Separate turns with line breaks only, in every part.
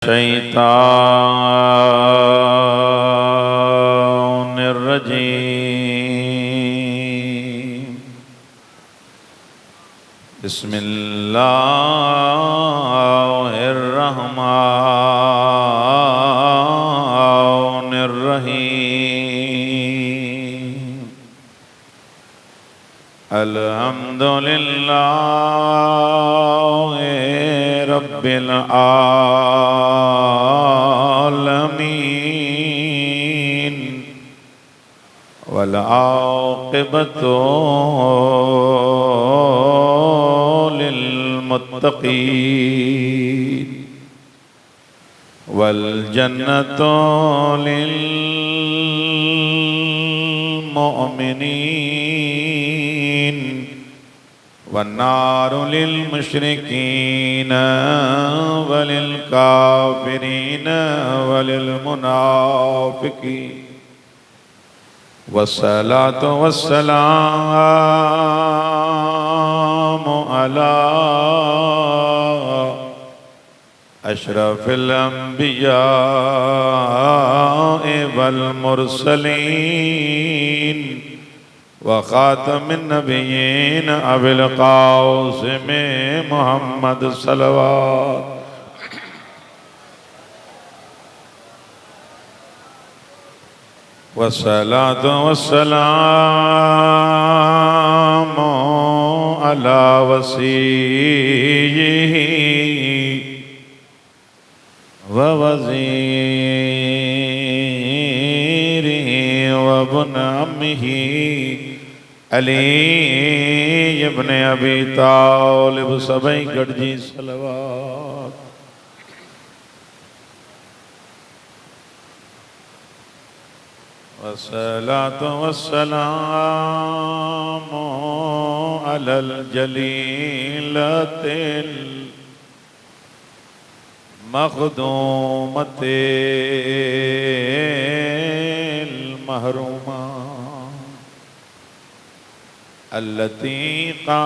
शैतानिर्रजीम। बिस्मिल्लाहिर्रहमानिर्रहीम। अल्हम्दुलिल्लाहि रब्बिल आलमीन वल आक़िबतु लिल मुत्तक़ीन वल जन्नतु लिल मुमिनीन वन्नारु लिल मुशरिकीन वलिल काफिरीन वलिल मुनाफिकीन। वस्सलातु वस्सलामु अला अशरफिल अंबिया वल मुरसलीन व खातमिन नबिय्यीन अबिल क़ासिम मुहम्मद सल्लल्लाहु वस्सलातु वस्सलामु अला वसीय्यिही व वज़ीरिही व इब्न अम्मिही अली इब्न अबी तालिब सबई गढ़जी सलवात। वस्सलातु वस्सलामु अलल जलीलतिल मख़दूमतिल महरूमा अल्लती क़ालत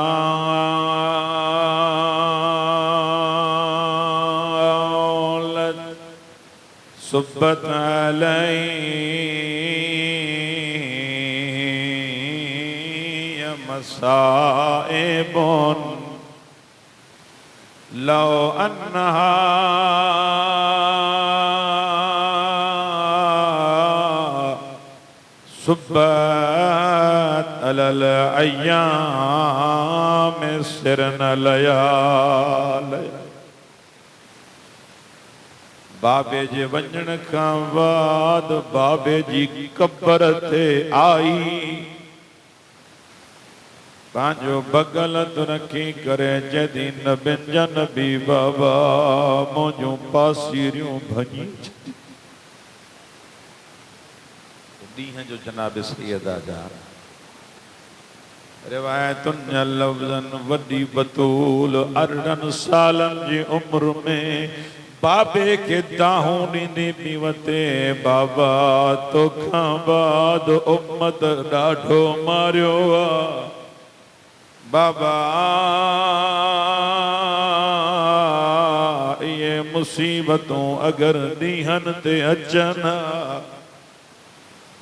सुब्बत अलैया मसाइबुन लौ अन्नहा सुब्बत अलल अय्याम सिरन लयाल। बाबे जे वञण खां बाद बाबे जी कब्र ते आई पांजो बगल रखी करे जदी नबिन जा नबी बाबा मुझू पासीरियों भजी ॾींहं जो जनाब सैयदा जा रिवायतुन लफ्ज़न वॾी बतूल 18 सालन जी उम्र में बाबे के दाहूं ॾींदी पीवते बाबा तोखां बाद उम्मत ॾाढो मारियो आ बाबा ये मुसीबतों अगर ॾींहन ते अचन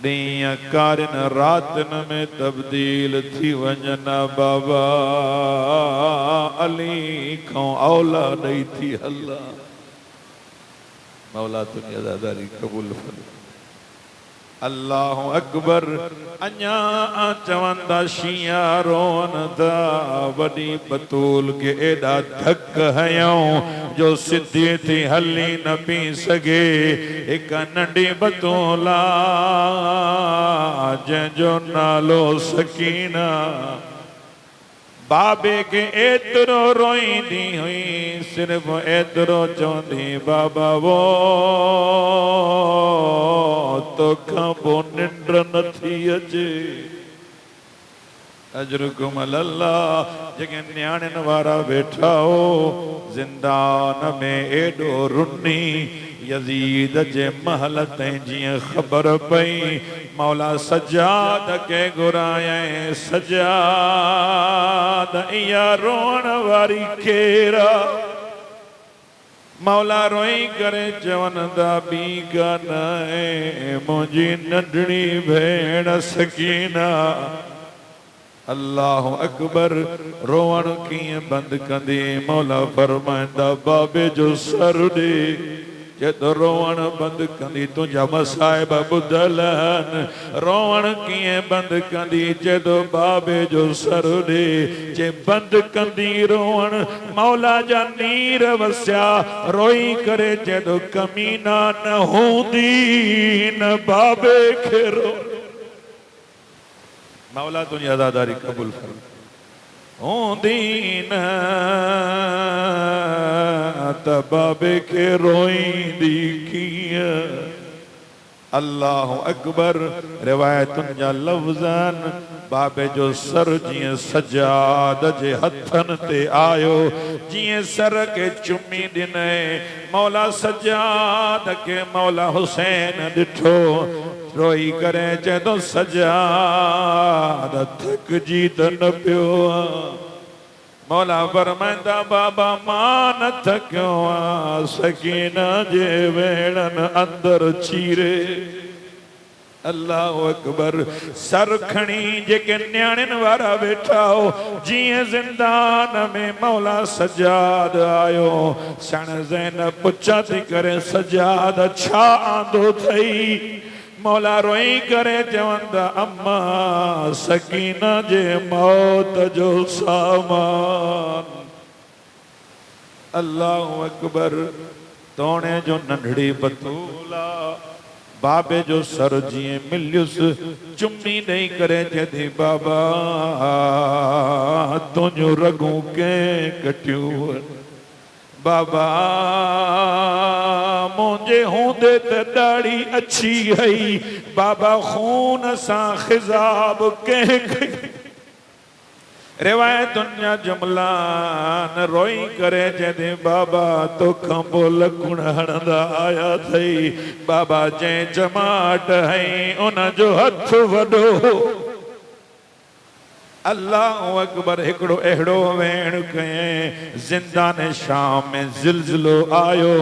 ॾींहं कारिन रातन में तब्दील थी वञन बाबा अली खां औला ॾेई थी हला। मौला तुंहिंजी अदादारी क़बूल फरमाए। अल्लाहु अकबर। अञा चवंदा शिया रोन था वॾी बतूल के एॾा धक हयऊं जो सिधी थी हली न पी सघे। हिक नंढी बतूला जंहिंजो नालो सकीना बाबे के एतरो रोईंदी हुई सिर्फ एतरो चवंदी बाबा वो तोखां पोइ निंड नथी अचे। अजरुकुम अल्लाह जेके न्याणिन वारा वेठा हो जिंदान में एडो रुनी यजीद जे महल ताईं जियां ख़बर पई मौला सजाद के घुराए सजाद इया रोण वारी केरा मौला रोई करे चवंदा बी गाना मुझी नंढड़ी भेण सकीना अल्लाह अकबर रोवण कीअं बंद कंदी मौला फरमाइंदा बाबे जो सर दे जदो रोवण बंद कंदी तुझा मसाइब बुधल रोवण कीअं बंद कंदी जदो बाबे जो सर दे जे बंद कंदी रोवण मौला जा नीर वसिया रोई करे जदो कमीना न हूंदी न बाबे खे रो मौला तुझी अदादारी कबूल कर होंदी न त बाबे के रोईंदी कीअं अल्लाह अकबर रिवायतुनि जा लफ़्ज़न बाबे जो सर जिए सजाद जे हथन ते आयो जिए सर के चुमी दिने मौला सजाद के मौला हुसैन दिठो रोई करे जदो सजाद थक जी त न पियो मौला फरमाइंदा बाबा मां न थकियो सकीना जे वेड़न अंदर चीरे अल्लाह अकबर सर खणी जेके न्याणिन वारा वेठा हो जिए जिंदान में मौला सजाद आयो सण ज़ैनब पुछा थी करे सजाद छा आंदो थई मौला रोई करे चवंदा अम्मा सकीना जे मौत जो सामान अल्लाह अकबर तोणे जो नंढड़ी बतूला बाबे जो सर जिए मिलियुस चुम्मी नहीं करे जदी बाबा तुझो रगू के कटियूं बाबा मुझे होंदे ते दाढ़ी अच्छी है बाबा खून सा खिजाब कह रिवायत दुनिया जुमला न रोई करे जदे बाबा तो खंबो लकुण हणंदा आया थई बाबा जे जमाट है उन जो हथ वडो अल्लाह अकबर हिकड़ो अहड़ो वेण कयं जिंदान शाम में जिलजिलो आयो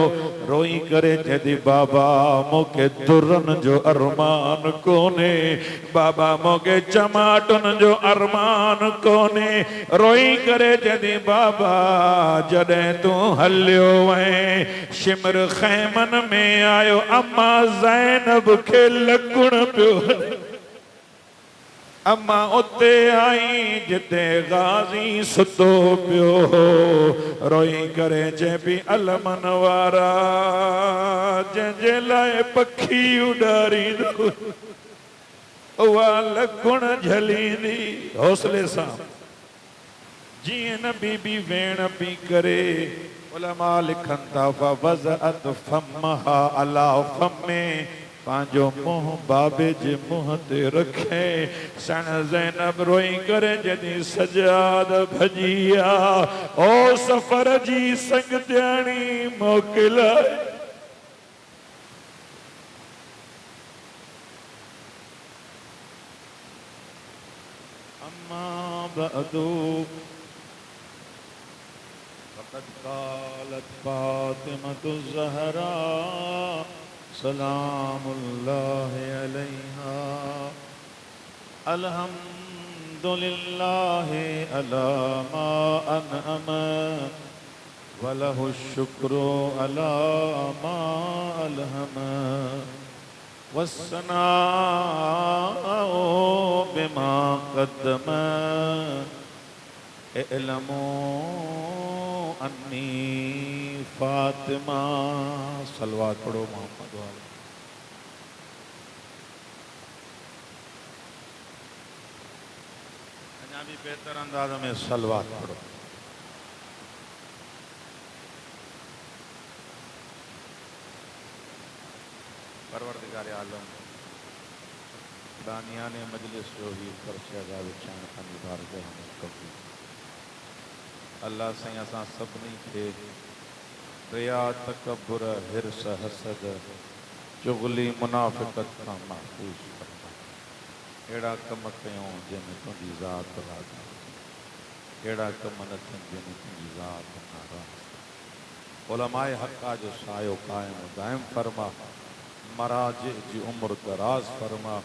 रोई करे जदी बाबा मोके दुरन जो अरमान कोने बाबा मोके चमाटन जो अरमान कोने रोई करे जदी बाबा जदे तू हलियो वहीं शिमर खैमन में आयो अम्मा ज़ैनब के लकुण पियो अम्मा उते आई जिते गाज़ी सुतो पियो रोई करे जे भी अलमन वारा जे लाए पखी उडारी उहा लकुण झलींदी हौसले सां जीअं न बीबी वेण पी करे उलमा लिखन था फवज़अत फमहा अला फमे पांजो मुंह बाबे जे मुंह ते रखे सण ज़ैनब रोई करे जदी सजाद भजिया ओ सफर जी संगत्याणी मोकिल अम्मा बअदु फक़द क़ालत फ़ातिमतु ज़हरा सलामुल्लाह अलैहा अल्हम्दुलिल्लाह अला मा अनअम वलहु शुक्र अला मा अलहम वस्सनाउ बिमा क़द्दम इल्मु अन्नी फातिमा सलवात पढ़ो मोहम्मद वाले अञा भी बेहतर अंदाज में सलवात पढ़ो परवरदिगार आलम दानियान मजलिस जो ही फरशगा विछाण खंदी बार के हम कबूल अल्लाह से असां सभिनी खे रिया तकब्बुर हिर्स हसद चुगली मुनाफ़िक़त खां महफ़ूज़ फरमा अहिड़ा कम कयूं जंहिंमें तुंहिंजी ज़ात राज़ी अहिड़ा कम न थियनि जंहिंमें तुंहिंजी ज़ात नाराज़ उलमाए हक़ा जो सायो कायम दायम फरमा, मराजे जी उम्र दराज फरमा,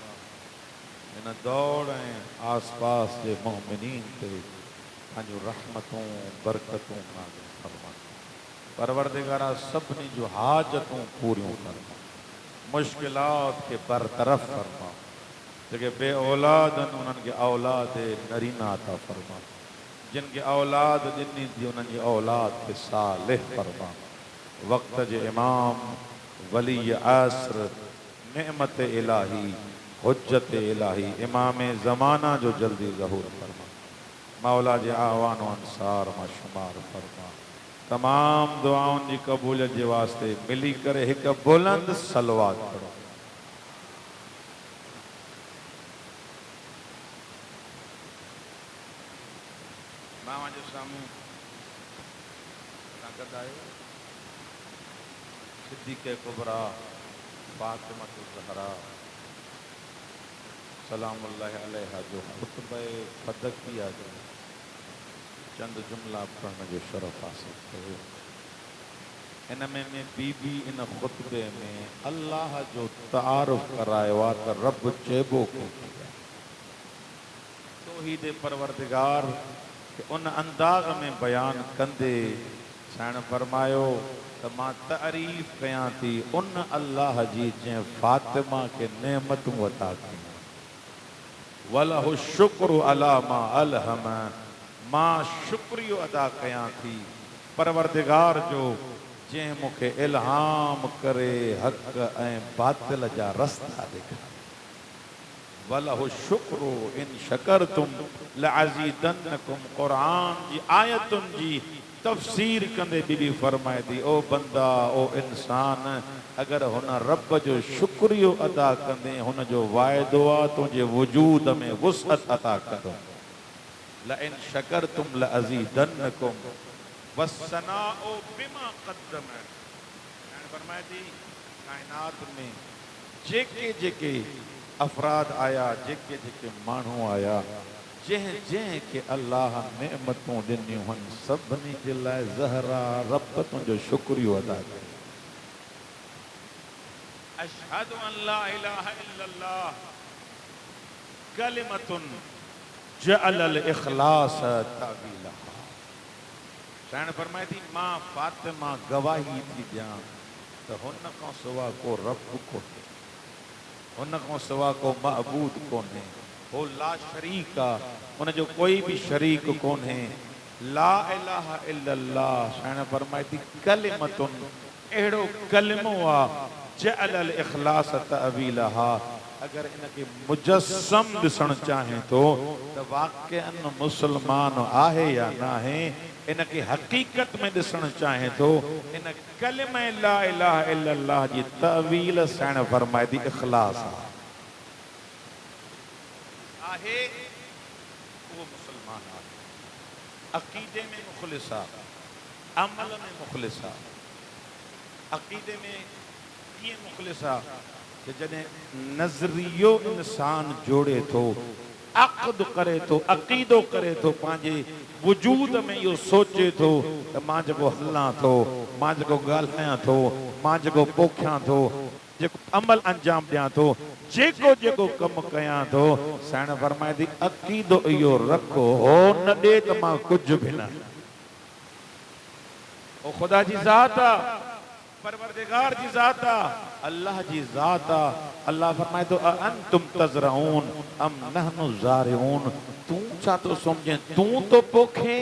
इन दौड़ ऐं आस पास जे मोमिनीन ते पंहिंजूं रहमतूं बरकतूं नाज़िल फरमा। परवरदिगारा सभिनी जूं हाजतूं पूरियूं फरमा, मुश्किलात खे बरतरफ़ फरमा। जेके बे औलाद आहिनि उन्हनि खे औलाद नरीना अता फरमा, जिन खे औलाद ॾिनी थी उन्हनि जी औलाद खे सालिह फरमा। वक़्त जे इमाम वली आसर नेमत इलाही हुज्जत इलाही इमाम ज़माना जो जल्दी ज़हूर फरमा। मौला जे आवान व अंसार मां शुमार फरमा। तमाम दुआउनि जी क़बूलियत जे वास्ते मिली करे हिकु बुलंद सलवात पढ़ो। मां जे साम्हूं ताक़त आयो सिद्दीक़ कुबरा फातिमा ज़हरा सलामुल्लाहि अलैहा जो खुतबे फदकिया जो चंद जुमला पढ़ने जो शरफ हासिल कयो। इन में बीबी इन खुतबे में अल्लाह जो तारुफ करायो आहे त रब चइबो को तौहीद परवरदिगार के उन अंदाज़ में बयान कंदे साईं फरमायो त मां तारीफ़ कयां थी उन अल्लाह जी जंहिं फातिमा के नेमतूं अता कयूं। वलहु शुक्र अला मा अलहम, मां शुक्रियो अदा कयां थी परवरदिगार जो जंहिं मूंखे इल्हाम करे हक़ ऐं बातिल जा रस्ता ॾेखारिया। वलहु शुक्र इन शकरतुम लअज़ीदन्नकुम, क़ुरान जी आयतुनि जी तफ़सीर कंदे बीबी फरमाए थी ओ बंदा ओ इंसान अगर हुन रब जो शुक्रियो अदा कंदे हुन जो वाइदो आहे तुंहिंजे वजूद में वुसअत अता कंदो। लइन शकरतुम लअज़ीदन्नकुम वस्सनाउ बिमा क़द्दम, फरमाए थी कायनात में जेके जेके अफराद आया जेके जेके माण्हू आया जंहिं जंहिं के अल्लाह नेमतूं ॾिनियूं आहिनि सभिनी जे लाइ ज़हरा रब तुंहिंजो शुक्रियो अदा करे। अशहदु अन ला इलाहा इल्लल्लाह कलिमतुन जअलल इखलास तावीलहा। साईं फरमाए थी मां फातिमा गवाही थी ॾियां त हुन खां सवा को रब कोन्हे, हुन खां सवा को महबूद कोन्हे, हो ला शरीक आहे, हुनजो कोई भी शरीक कोन्हे। ला इलाहा इल्लल्लाह साईं फरमाए थी कलिमतुन अहिड़ो कलिमो आहे जअलल इखलास तावीलहा, अगर इनके मुजस्सम ॾिसण चाहे तो वाक़अन मुसलमान आहे या न आहे, इनके हकीकत में ॾिसण चाहे तो इन कलिमे ला इलाहा इल्लल्लाह जी तावील साईं फरमाए थी इखलास आहे, वो मुसलमान आहे। अकीदे में मुखलिस आहे, अमल में मुखलिस आहे। अकीदे में कीअं मुखलिस आहे कि जॾहिं नज़रियो इंसान जोड़े थो, अक़द करे थो, अक़ीदो करे थो, पंहिंजे वजूद में इहो सोचे थो त मां जेको हलां थो, मां जेको ॻाल्हायां थो, मां जेको पोखियां थो, जेको अमल अंजाम ॾियां थो, जेको जेको कमु कयां थो, साईं फरमाए थी अक़ीदो इहो रखो हो न ॾे त मां कुझु बि न। ओ ख़ुदा जी ज़ात आहे, परवरदिगार जी ज़ात आहे, अल्लाह जी ज़ात आहे। अल्लाह फरमाए थो अंतुम तज़रऊन अम नहनु ज़ारिऊन, तूं छा थो सम्झे तूं तो पोखे।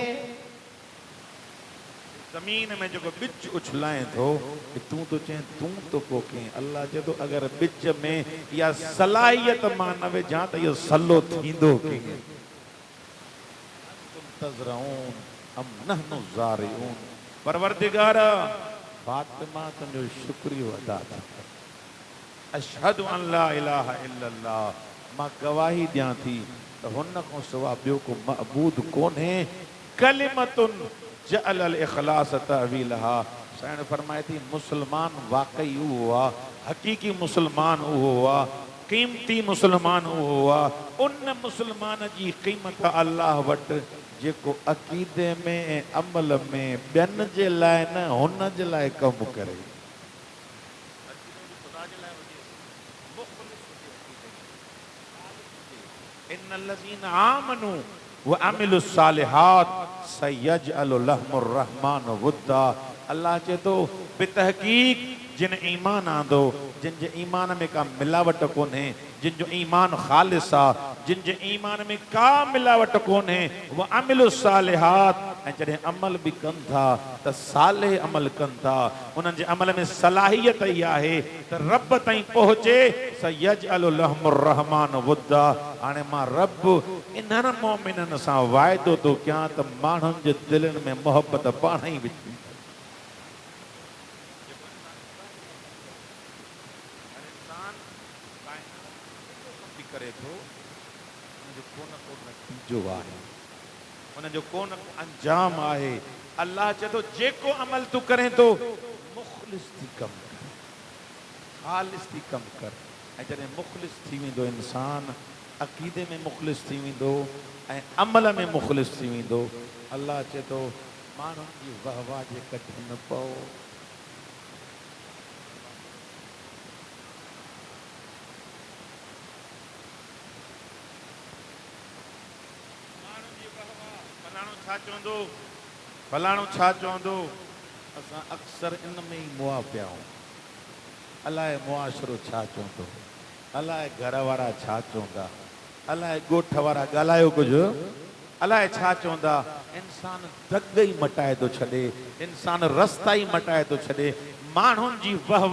ज़मीन में जेको बिज उछलाए थो तूं तो चए तूं तो पोखे। अल्लाह चए थो अगर बिज में या सलाहियत मां न विझां त इहो सलो थींदो कीअं। अंतुम तज़रऊन अम नहनु ज़ारिऊन, परवरदिगार फातिमा तुंहिंजो शुक्रियो अदा था कर। अशहदु अन ला इलाहा इल्लल्लाह, मां गवाही ॾियां थी त हुन खां सवा ॿियो को महबूद कोन्हे। कलिमतुन जअलल इखलास तावीलहा, साईं फरमाए थी मुसलमान वाकई उहो आहे, हकीकी मुसलमान उहो आहे, क़ीमती मुसलमान उहो आहे। उन मुसलमान जी क़ीमत अल्लाह वटि जेको अकीदे में ऐं अमल में ॿियनि जे लाइ न हुन जे लाइ कमु करे। इन्नल्लज़ीना आमनू व अमिलुस सालिहात सयजअलु लहुमुर रहमान वुद्दा। अल्लाह चए थो बेतहकीक जिन ईमान आंदो, जिन जे ईमान में का मिलावट कोन्हे, जिन जो ईमान ख़ालिस आ, जिन जे ईमान में का मिलावट कोन्हे, व अमिलुस सालिहात, ऐं जॾहिं अमल बि कनि था त साले अमल कनि था, उन्हनि जे अमल में सलाहियत इहा आहे त रब ताईं पहुचे। सयजअलु लहुमुर रहमान वुद्दा। हाणे मां रब इन्हनि मोमिननि सां वाइदो थो कयां त माण्हुनि जे दिलनि में मोहबत पाण ई विझी करे थो, उनजो को न को नतीजो आहे, उनजो को न को अंजाम आहे। अल्लाह चए थो जेको अमल तूं करें थो मुख़लिस थी कमु कर, ख़ालिस थी कमु कर। ऐं जॾहिं मुख़लिस थी वेंदो इंसान, अक़ीदे में मुख़लिस थी वेंदो ऐं अमल में मुख़लिस थी वेंदो, अल्लाह चए थो माण्हुनि जी वाह जे कठे न पओ। छा चवंदो, फलाणो छा चवंदो, असां अक्सर इन में ई मुआ पिया आहियूं। अलाए मुआशिरो छा चवंदो, अलाए घर वारा छा चवंदा, अलाए ॻोठ वारा ॻाल्हायो कुझु, अलाए छा चवंदा। इंसान दग ई मटाए थो छॾे, इंसान रस्ता ई मटाए थो छॾे माण्हुनि जी वाह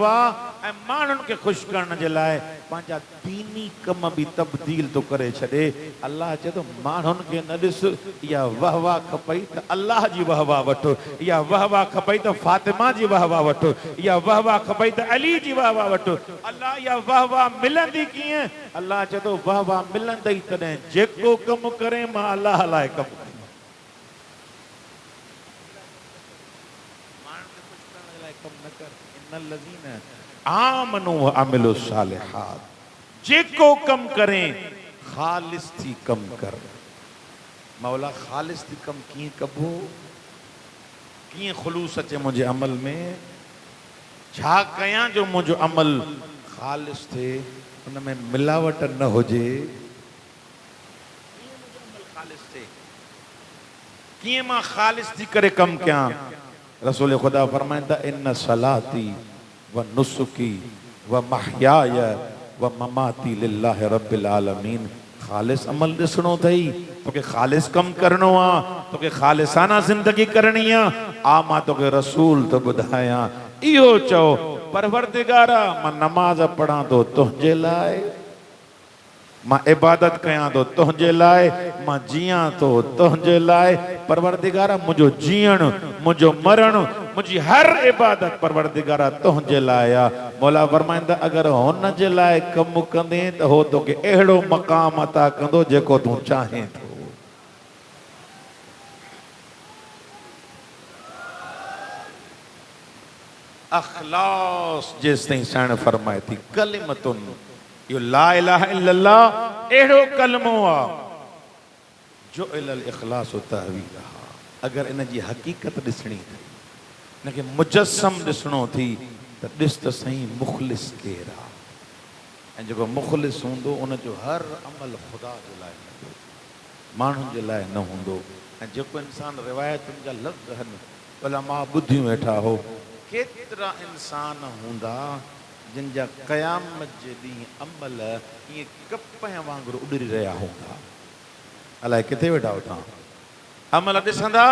ऐं माण्हुनि खे ख़ुशि करण जे लाइ पंहिंजा दीनी कम बि तब्दील थो करे छॾे। अल्लाह चए थो माण्हुनि खे न ॾिस, इहा वाह खपई त अल्लाह जी वाह वठो, इहा वाह खपई त फातिमा जी वाह वठो, इहा वाह खपई त अली जी वाह वठो। अल्लाह इहा वाह मिलंदी कीअं? अल्लाह चए थो वाह मिलंदई तॾहिं जेको कमु करे मां अल्लाह लाइ कमु कयां। आमनू व अमिलु सालिहात, जेको कम करें ख़ालिस थी कम कर। मौला ख़ालिस थी कम कीअं कबो, कीअं ख़ुलूस अचे मुंहिंजे अमल में, छा कयां जो मुंहिंजो अमल ख़ालिस थिए, उन में मिलावट न हुजे। कीअं मुंहिंजो अमल ख़ालिस थिए, कीअं मां ख़ालिस थी करे कम कयां। रसूल खुदा फरमाइंदा इन्न सलाती व नुसुकी व महयाय व ममाती लिल्लाहि रब्बिल आलमीन। ख़ालिस अमल ॾिसणो अथई, तोखे ख़ालिस कमु करिणो आहे, तोखे ख़ालिसाना ज़िंदगी करणी आहे। आ मां तोखे रसूल थो ॿुधायां, इहो चओ परवरदिगारा मां नमाज़ पढ़ां थो तुंहिंजे लाइ, मां इबादत कयां थो तुंहिंजे लाइ, मां जियां थो तुंहिंजे लाइ। परवरदिगारा मुंहिंजो जीअण, मुंहिंजो मरण, मुंहिंजी हर इबादत परवरदिगारा तुंहिंजे लाइ आहे। मौला फरमाईंदा अगरि हुन जे लाइ कमु कंदे त हो तोखे अहिड़ो मक़ाम अता कंदो जेको तूं चाहें थो। अख़लास जेसि ताईं साईं फरमाए थी कलिमतुन, इहो ला इलाहा इल्लल्लाह अहिड़ो कलमो आहे जो इलल इख़लास तहवीला। अगरि इन जी हक़ीक़त ॾिसणी अथई, इनखे मुजस्सम ॾिसणो थी त ॾिस त सही मुख़लिस केरु आहे। ऐं जेको मुख़लिस हूंदो उनजो हर अमल ख़ुदा जे लाइ हूंदो, माण्हुनि जे लाइ न हूंदो। ऐं जेको इंसान रिवायतुनि जा लफ़्ज़ आहिनि भला मां ॿुधी वेठा हो, केतिरा इंसान हूंदा जिन जा क़यामत जे ॾींहुं अमल ईअं कप वांगुरु उॾरी रहिया हूंदा। अलाए किथे वेठा हो तव्हां, अमल ॾिसंदा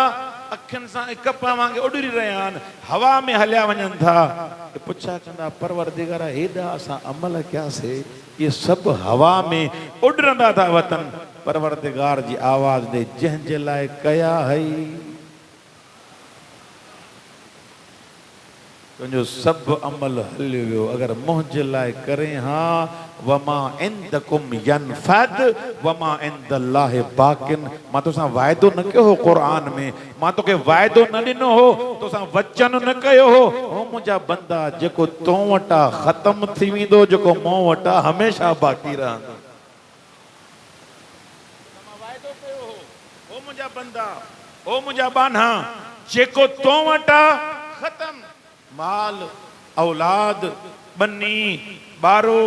अखियुनि सां कप वांगुरु उॾरी रहिया आहिनि, हवा में हलिया वञनि था। पुछा कंदा परवरदिगारा हेॾा असां अमल कयासीं, इहे सभु हवा में उॾरंदा था वतन। परवरदिगार जी आवाज़ ॾे जंहिंजे लाइ कया हई तुंहिंजो सभु अमल हलियो वियो। अगरि मुंहिंजे लाइ करें हा वमा इंदकुम यनफद वमा इंदल्लाहि बाकिन। मां तोसां वाइदो न कयो हो क़ुरान में, मां तोखे वाइदो न ॾिनो हो, तोसां वचन न कयो हो, हो मुंहिंजा बंदा जेको तो वटां ख़तम थी वेंदो, जेको मूं वटां हमेशह बाक़ी रहंदो। बंदा ओ मुझा बाना जेको तो वटा खत्म माल औलाद बन्नी बारो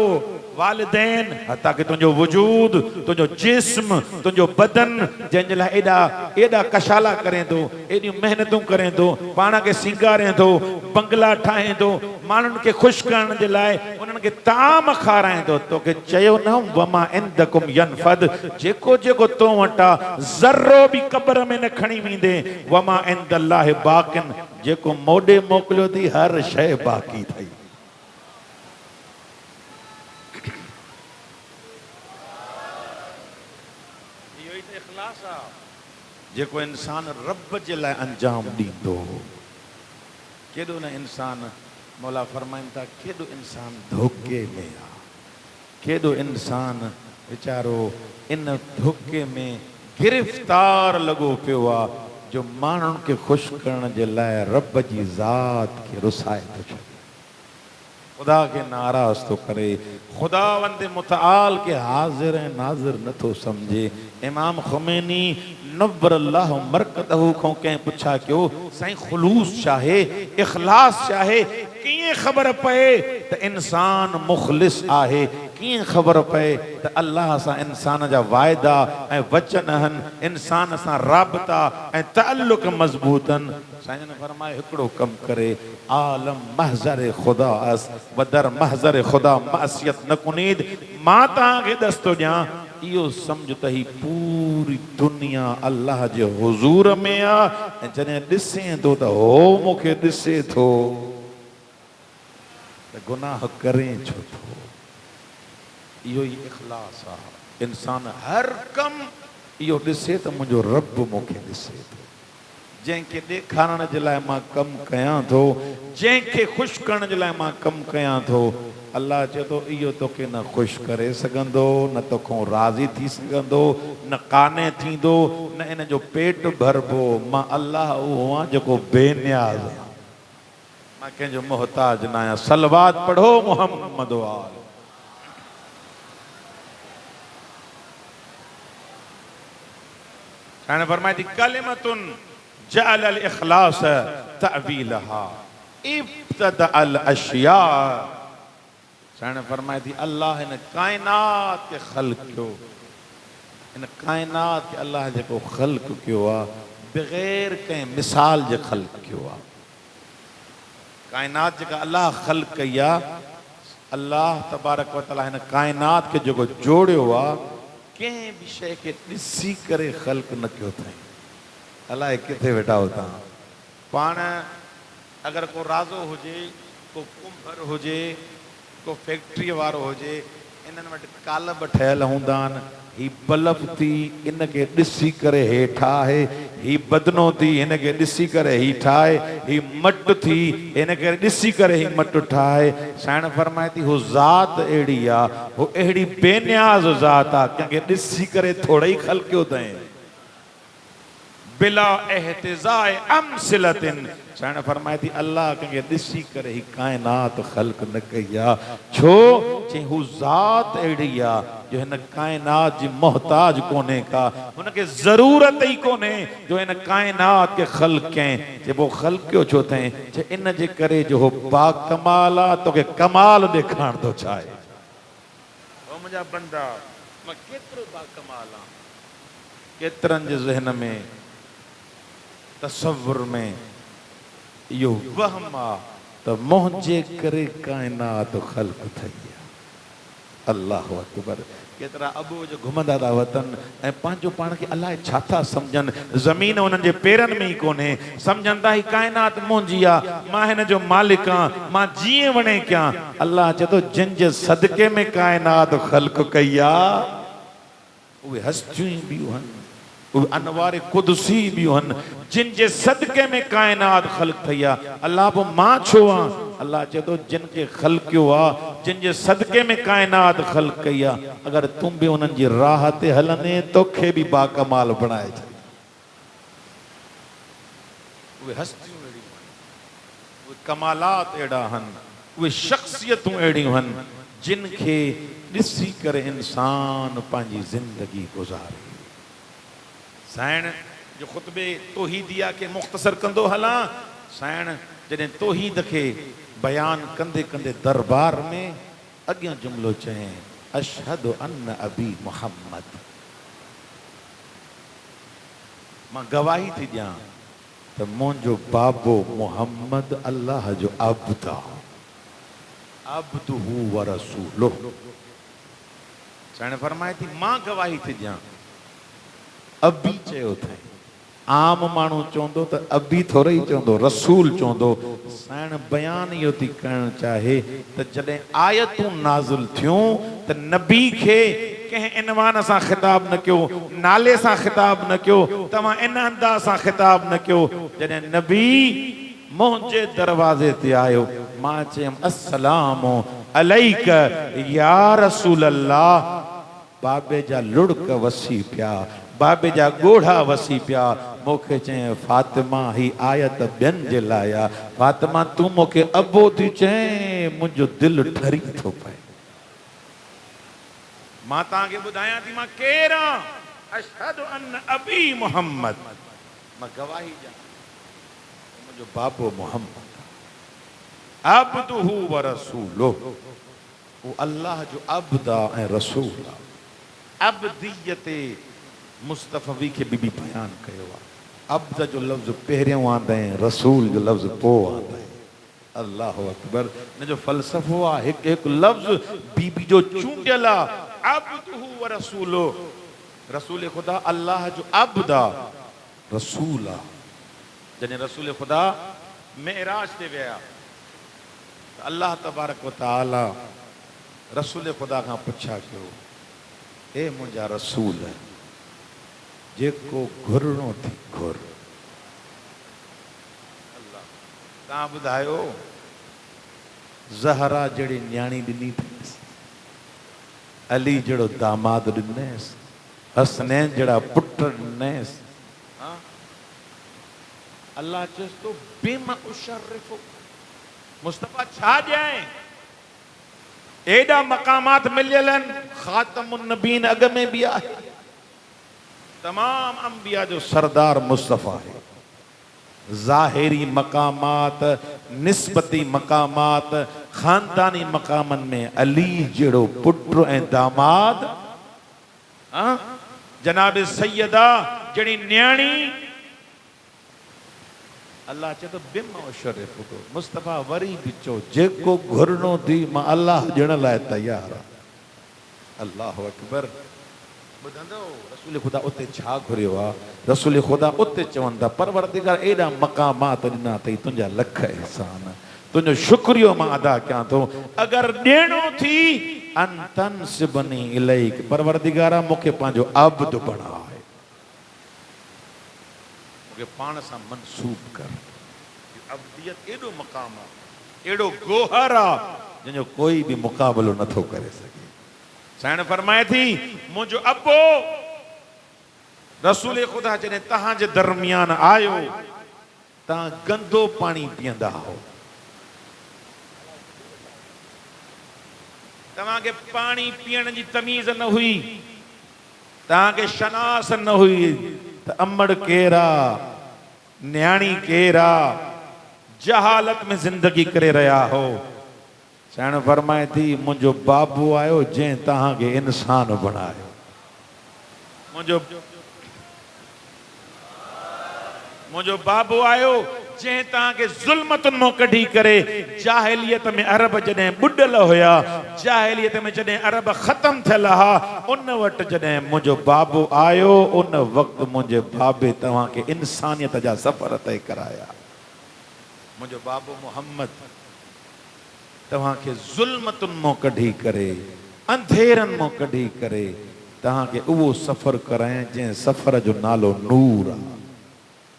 वालिदैन हता कि तुझो वजूद तुझो जिस्म तुझो बदन जंहिंजे लाइ एॾा एॾा कशाला करें थो एॾियूं मेहनतूं करें थो पाण खे सिंगारें थो बंगला ठाहे थो माण्हुनि खे ख़ुशि करण जे लाइ उन्हनि खे ताम खाराए थो तोखे चयो न वमा इंदकुम यनफद जेको जेको तो वटा ज़र्रो बि क़ब्र में न खणी वेंदे वमा इंदल्लाहि बाक़िन जेको मोॾे मोकिलियो थी हर शइ बाक़ी अथई जेको इंसान रब जे लाइ अंजाम ॾींदो केॾो न इंसान मौला फरमाइनि था केॾो इंसान धोखे में आहे केॾो इंसान वीचारो इन धोखे में गिरफ़्तार लॻो पियो आहे जो माण्हुनि खे ख़ुशि करण जे लाइ रब जी ज़ात खे रुसाए थो छॾे खुदा के नाराज़ तो करे खुदावंद मुतआल के हाजिर ऐं नाज़िर नथो समझे इमाम ख़ुमैनी नव्वरल्लाहु मरकदहू खां कंहिं पुछा कयो साईं ख़ुलूस चाहे इख़लास चाहे कीअं ख़बर पए त इंसान मुख़लिस आहे कीअं ख़बर पए त अल्लाह सां इंसान जा वाइदा ऐं वचन आहिनि इंसान सां राबता ऐं तअल्लुक़ मज़बूत आहिनि साईं ने फरमाए हिकिड़ो कमु करे आलम महज़र ख़ुदा अस वदर महज़र ख़ुदा मासियत न कुनीद मां तव्हांखे दस्तो ॾियां इहो सम्झ त ही पूरी दुनिया अल्लाह जे हुज़ूर में आहे ऐं जॾहिं ॾिसे थो त हो मूंखे ॾिसे थो त गुनाह करें छो थो इहो ई इख़लास आहे इंसान हर कमु इहो ॾिसे त मुंहिंजो रब मूंखे ॾिसे थो जंहिंखे ॾेखारण जे लाइ मां कमु कयां थो जंहिंखे ख़ुशि करण जे लाइ मां कमु कयां थो अल्लाह चए थो इहो तोखे न ख़ुशि करे सघंदो न तोखां राज़ी थी सघंदो न काने थींदो न इन जो पेट भरबो मां अल्लाह उहो आहियां जेको बेनियाज़ आहियां मां कंहिंजो मुहताज न आहियां सलवात पढ़ो मुहम्मद वाल साईं फरमाए थी कलिमतुन जअल अल इख़लास तअवीलहा इब्तदा अल अशिया साईं फरमाए थी अल्लाह इन काइनात खे ख़ल्क़ कयो इन काइनात खे अल्लाह जेको ख़ल्क़ कयो आहे बग़ैर कंहिं मिसाल जे ख़ल्क़ कयो आहे काइनात जेका अल्लाह ख़ल्क़ कई आहे अल्लाह तबारक व तआला हिन काइनात खे जेको जोड़ियो आहे कंहिं बि शइ खे ॾिसी करे ख़ल्क़ न कयो अथई अलाए किथे वेठा हो तव्हां पाण अगरि को राज़ो हुजे को कुंभर हुजे को फैक्ट्रीअ वारो हुजे इन्हनि वटि कालब ठहियल हूंदा आहिनि ही बल्ब थी इनखे ॾिसी करे हे ठाहे ही बदनो थी हिनखे ॾिसी करे ही ठाहे ही मट थी हिनखे ॾिसी करे ही मट ठाहे साईं फरमाए थी हू ज़ात अहिड़ी आहे हू अहिड़ी बेनियाज़ ज़ात आहे कंहिंखे ॾिसी करे थोरो ई ख़ल्क़ियो अथई बिला एहतिज़ाए अमसिलतिन साईं फरमाए थी अल्लाह कंहिंखे ॾिसी करे ही काइनात ख़ल्क़ न कई आहे छो चई हू ज़ात अहिड़ी आहे जो हिन काइनात जी मोहताज कोन्हे का हुनखे ज़रूरत ई कोन्हे जो हिन काइनात खे ख़ल्क़ कयईं जे पोइ ख़ल्क़ कयो छो अथई जे इन जे करे जो हो बाकमाल आहे तोखे कमाल ॾेखारण थो चाहे ओ मुंहिंजा बंदा मां केतिरो बाकमाल आहियां केतिरनि जे ज़हन में तसव्वुर में इहो वहम आहे त मुंहिंजे करे काइनात ख़ल्क़ थई आहे अल्लाह अकबर केतिरा अबोज घुमंदा था वतन ऐं पंहिंजो पाण खे अलाए छा था सम्झनि ज़मीन उन्हनि जे पेरनि में ई कोन्हे सम्झनि था ही काइनात मुंहिंजी आहे मां हिन जो मालिक आहियां मां जीअं वणे कयां अल्लाह चए थो जिन जे सदके में काइनात ख़ल्क़ कई आहे उहे हस्तियूं ॿियूं आहिनि उहे अनवार कुदसी ॿियूं आहिनि जिन जे सदके में काइनात ख़ल्क़ थई आहे अल्लाह पोइ मां छो आहियां अल्लाह चए थो जिन खे ख़ल्क़ कयो आहे जिन जे सदके में काइनात ख़ल्क़ कई आहे अगरि तूं बि उन्हनि जी राह ते हलंदे तोखे बि बाकमाल बणाए छॾ उहे हस्तियूं अहिड़ियूं आहिनि उहे कमालात अहिड़ा आहिनि उहे शख़्सियतूं अहिड़ियूं आहिनि जिन खे ॾिसी करे इंसान पंहिंजी ज़िंदगी गुज़ारे साईं जो ख़ुतबे तौहीदिया के मुख़्तसर कंदो हलां साइण जॾहिं तौहीद खे बयान कंदे कंदे दरबार में अॻियां जुमिलो चई अशहदु अन्न अबी मुहम्मद, मां गवाही थी ॾियां त मुंहिंजो बाबो मुहम्मद अल्लाह जो अब्द आहे, अब्दुहु व रसूलुहु। साईं फरमाए थी मां गवाही थी ॾियां, अबी चयो अथई। आम माण्हू चवंदो त अबी थोरो ई चवंदो, रसूल चवंदो। साईं बयान इहो थी करणु चाहे त जॾहिं आयतूं नाज़िल थियूं त नबी खे कंहिं इनवान सां ख़िताब न कयो, नाले सां ख़िताब न कयो, तव्हां इन अंदाज़ सां ख़िताब न कयो। जॾहिं नबी मुंहिंजे दरवाज़े ते आयो मां चयुमि अस्सलामु अलैक या रसूल अल्लाह। बाबे जा लुड़क वसी पिया, बाबे जा ॻोढ़ा वसी पिया। मूंखे चई फातिमा ही आयत ॿियनि जे लाइ आहे, फातिमा तूं मूंखे अबो थी चई, मुंहिंजो दिलि ठरी थो पए। मां तव्हांखे ॿुधायां थी मां केरु आहियां, अशहदु अन्न अबी मुहम्मद, मां गवाही ॾियां मुंहिंजो बाबो मुहम्मद अब्दुहु व रसूलुहु, वो अल्लाह जो अब्द ऐं रसूल आहे। अब्दियत मुस्तफ़वी खे बि बयान कयो आहे। अब्द जो लफ़्ज़ पहिरियों आंदे, रसूल जो लफ़्ज़ पोइ आंदे। अल्लाह अकबर। इन जो फ़लसफ़ो आहे हिकु हिकु लफ़्ज़ बीबी जो चूंडियल आहे। अब्दुहु व रसूलुहु, रसूल ख़ुदा अल्लाह जो अब्द आहे, रसूल आहे। जॾहिं रसूल ख़ुदा मेराज ते विया त अल्लाह तबारक व तआला रसूल ख़ुदा खां पुछा कयो, हे मुंहिंजा रसूल, जेको घुरणो थी घुर। अल्लाह तव्हां ॿुधायो ज़हरा जहिड़ी न्याणी ॾिनी अथसि, अली जहिड़ो दामाद ॾिनसि, हसनैन जहिड़ा पुट ॾिनसि। अल्लाह चएसि तो बिमा उशर्रिफु, मुस्तफ़ा छा ॾियां? एॾा मक़ामात मिलियल आहिनि, ख़ातमुन नबीन अॻ में बि आहे, तमाम अंबिया जो सरदार मुस्तफ़ा है। ज़ाहिरी मक़ामात, निस्बती मक़ामात, ख़ानदानी मक़ामनि में अली जहिड़ो पुट ऐं दामाद, जनाब सैयदा जहिड़ी न्याणी। अल्लाह चए तो बिमा उशर्रिफु, मुस्तफ़ा वरी बि चओ जेको घुरणो थी मां अल्लाह ॾियण लाइ तयार आहियां। अल्लाह अकबर। ॿुधंदो रसूल ख़ुदा उते छा घुरियो आहे? रसूल ख़ुदा उते चवनि था परवरदिगार एॾा मक़ामात ॾिना अथई, तुंहिंजा लख एहसान, तुंहिंजो शुक्रियो मां अदा कयां थो। अगरि ॾियणो थी अन तंसिबनी इलैक, परवरदिगारा मूंखे पंहिंजो अब्द बणाए, मूंखे पाण सां मनसूब कर। अब्दियत एॾो मक़ाम आहे, एॾो गोहर आहे जंहिंजो कोई बि मुक़ाबिलो नथो करे सघे। साईं फरमाए थी मुंहिंजो अबो रसूल ख़ुदा जॾहिं तव्हांजे दरमियान आयो, तव्हां गंदो पाणी पीअंदा हो, तव्हांखे पाणी पीअण जी तमीज़ न हुई, तव्हांखे शनास न हुई त अमड़ केरु आहे, न्याणी केरु आहे, जहालत में ज़िंदगी करे रहिया हो। साईं फरमाए थी मुंहिंजो बाबू आयो जंहिं तव्हांखे इंसान बणायो, मुंहिंजो बाबू आयो जंहिं तव्हांखे ज़ुल्मतुनि मां कढी करे, जाहिलियत में अरब जॾहिं ॿुॾल हुया, जाहिलियत में जॾहिं अरब ख़तम थियल हा, उन वटि जॾहिं मुंहिंजो बाबू आयो, उन वक़्तु मुंहिंजे बाबे तव्हांखे इंसानियत जा सफ़र तय कराया। मुंहिंजो बाबू मुहम्मद तव्हांखे ज़ुल्मतुनि मां कढी करे, अंधेरनि मां कढी करे तव्हांखे उहो सफ़र कराए जंहिं सफ़र जो नालो नूर आहे,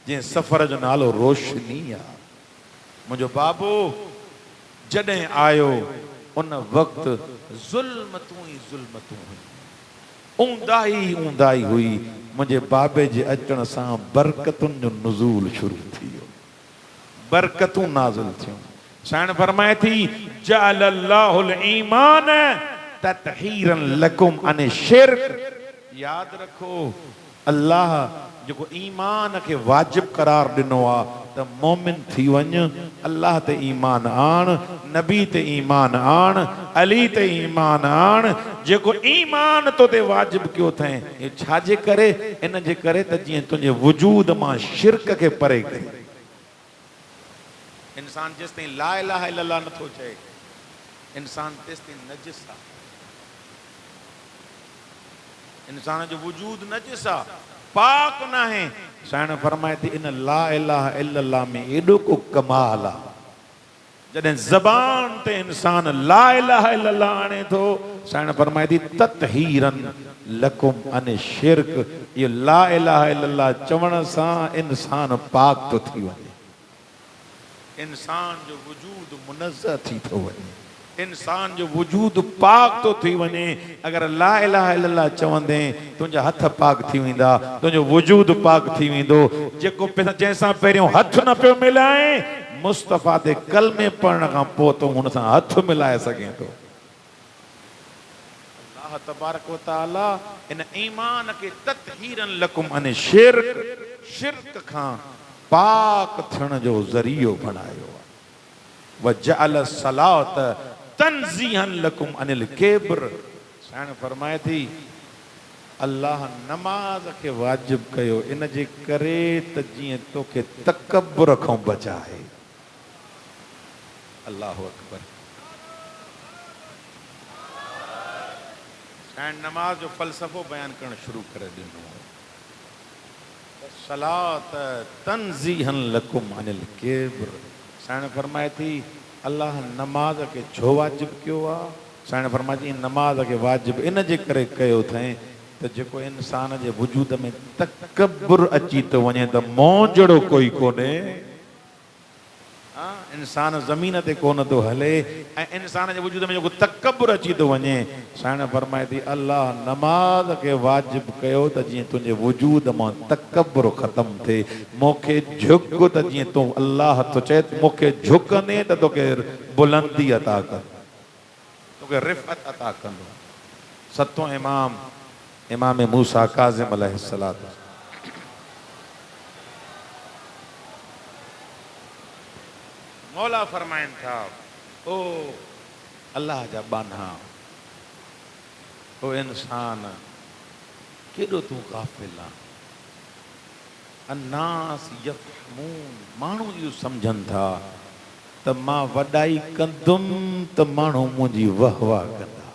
जंहिं सफ़र जो नालो रोशनी आहे। मुंहिंजो बाबू जॾहिं आयो उन वक़्तु ज़ुल्मतूं ई ज़ुल्मतूं हुई, ऊंदाही हुई। मुंहिंजे बाबे जे अचण सां बरकतुनि जो नुज़ूल शुरू थी वियो, बरकतूं नाज़िल थियूं। साईं फरमाए थी जअलल्लाहुल ईमान ततहीरन लकुम अन शिर्क, याद रखो अल्लाह जो ईमान के वाजिब करार दिनो आ त मोमिन थी वञ, अल्लाह ते ईमान आण, नबी ते ईमान आण, अली ते ईमान आण। जेको ईमान तो ते वाजिब क्यों थे, ये छाजे करे, इन जे करे त जिए तुझे वजूद मां शिरक के परे करे। इंसान जेसिताईं ला इलाहा इल्लल्लाह नथो चए, इंसान तेसिताईं नजिस आ। इंसान जो वजूद नजिस आ, पाक ना है। साईं फरमाए थी इन ला इलाहा इल्लल्लाह में एडो को कमाल आ। जॾहिं ज़बान ते इंसान ला इलाहा इल्लल्लाह आणे थो, साईं फरमाए थी ततहीरन लकुम अन शिरक। ये ला इलाहा इल्लल्लाह चवण सां इंसान पाक तो थी वञे, इंसान जो वजूद मुनज़्ज़ह थी थो वञे, इंसान जो वजूद पाक तो थी वञे। अगर ला इलाहा इल्लल्लाह चवंदे तुझा हथ पाक थी वेंदा, तुझो वजूद पाक थी वेंदो। जेको जैसा पहिरियों हथ न पियो मिलाए मुस्तफ़ा ते कलमे पढ़ण खां पोइ तो हुन सां हथ मिलाए सघे थो। अल्लाह तबारक व तआला इन ईमान के ततहीरन लकुम अन शिरक, शिरक खां पाक थियण जो ज़रियो बनायो। वजअल सलात तंज़ीहन लकुम अनिल केब्र। साईं फरमाए थी अल्लाह नमाज के वाजिब कयो इन जे करे त जिए तोखे तकब्बुर खां बचाए। अल्लाहु अकबर। साईं नमाज जो फ़लसफ़ो बयान करण शुरू करे ॾिनो। सलात तंज़ीहन लकुम अनिल केब्र। साईं फरमाए थी अल्लाह नमाज के छो वाजिब कयो आ। साईं फरमाए थी नमाज के वाजिब इन जे करे कयो अथई त जेको इंसान जे वजूद में तकब्बुर अची तो वञे त मौजड़ो कोई कोन्हे। इंसान ज़मीन ते कोन तो हले ऐं इंसान जे वजूद में जेको तकब्बुर अची तो वञे। साईं फरमाए थी अल्लाह नमाज के वाजिब कयो त जीअं तुंहिंजे वजूद मां तकब्बुर ख़त्म थिए। मूंखे झुक त जीअं तूं अल्लाह तो चए मूंखे झुकंदे त तोखे बुलंदी अता कर, तोखे रिफ़त अता कंदो। सतों इमाम इमाम मूसा काज़िम अलैहिस्सलाम मौला फरमाइन था ओ अल्लाह जा बाना, ओ इंसान केॾो तूं गाफ़िल आ। अन्नास यफ़हमून, माण्हू इहो सम्झनि था त मां वॾाई कंदुमि त माण्हू मुंहिंजी वाह वाह कंदा,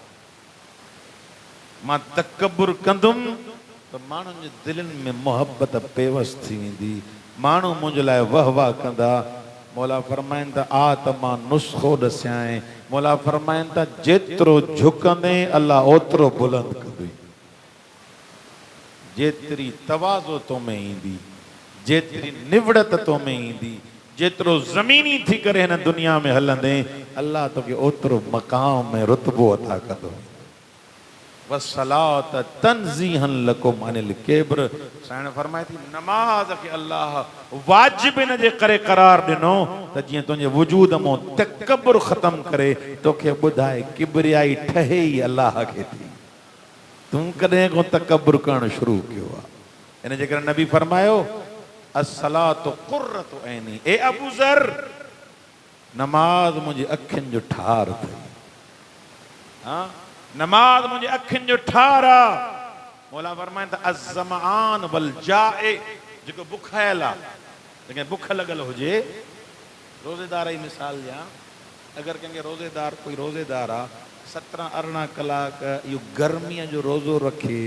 मां तकब्बुर कंदुमि त माण्हुनि जे दिलनि में मोहब्बत पेवस थी वेंदी, माण्हू मुंहिंजे लाइ वाह वाह कंदा। मौला फरमाइनि त आ त मां नुस्ख़ो ॾसियां। मौला फरमाइनि त जेतिरो झुकंदे अल्लाह ओतिरो बुलंद कंदुई। जेतिरी तवाज़ो तो में ईंदी, जेतिरी निवड़त तो में ईंदी, जेतिरो ज़मीनी थी करे हिन दुनिया में हलंदे अल्लाह तोखे ओतिरो मक़ाम में रुतबो अता कंदो। वसलात तंज़ीहन लकुम अनिल केब्र। साईं फरमाए थी नमाज के अल्लाह वाजिब इन जे करे करार ॾिनो त जीअं तुंहिंजे वजूद मां तकब्बुर ख़त्म करे तोखे ॿुधाए किबरियाई ठहे ई अल्लाह खे थी। तूं कॾहिं को तकब्बुर करणु शुरू कयो आहे। इन जे करे नबी फरमायो अस्सलातु क़ुर्रतु ऐनी, ए अबू ज़र नमाज मुंहिंजी अखियुनि जो ठार अथई। हाँ नमाज मुंहिंजे अखियुनि जो ठार आहे। मौला फरमाइनि त अज़्ज़मान वल जाए, जेको बुखायल आहे, जंहिंखे बुख लॻल हुजे। रोज़ेदार जी मिसाल ॾियां, अगरि कंहिंखे रोज़ेदार कोई रोज़ेदार आहे 17-18 कलाक इहो गर्मीअ जो रोज़ो रखे,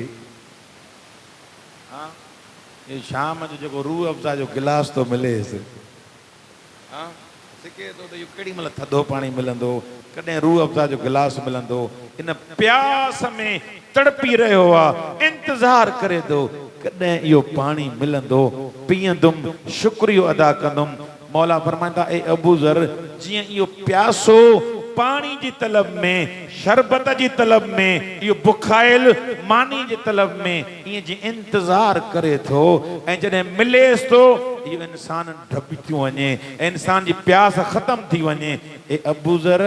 हाँ इहो शाम जो जेको रूह अफ़ज़ा जो गिलास थो मिलेसि, हाँ सिके थो त इहो केॾी महिल थधो पाणी मिलंदो, कॾहिं रूह अफ़ज़ा जो गिलास मिलंदो। इन प्यास में तड़पी रहियो आहे, इंतज़ार करे थो कॾहिं इहो पाणी मिलंदो, पीअंदुमि, शुक्रियो अदा कंदुमि। मौला फरमाइनि था ए अबू ज़र जीअं इहो प्यासो पानी जी तलब में, शरबत जी तलब में, इहो बुखायल मानी जी तलब में ईअं जी इंतज़ार करे थो ऐं जॾहिं मिलेसि थो इहो इंसान डॿी थी वञे, इंसान जी प्यास ख़त्म थी वञे। ए अबू ज़र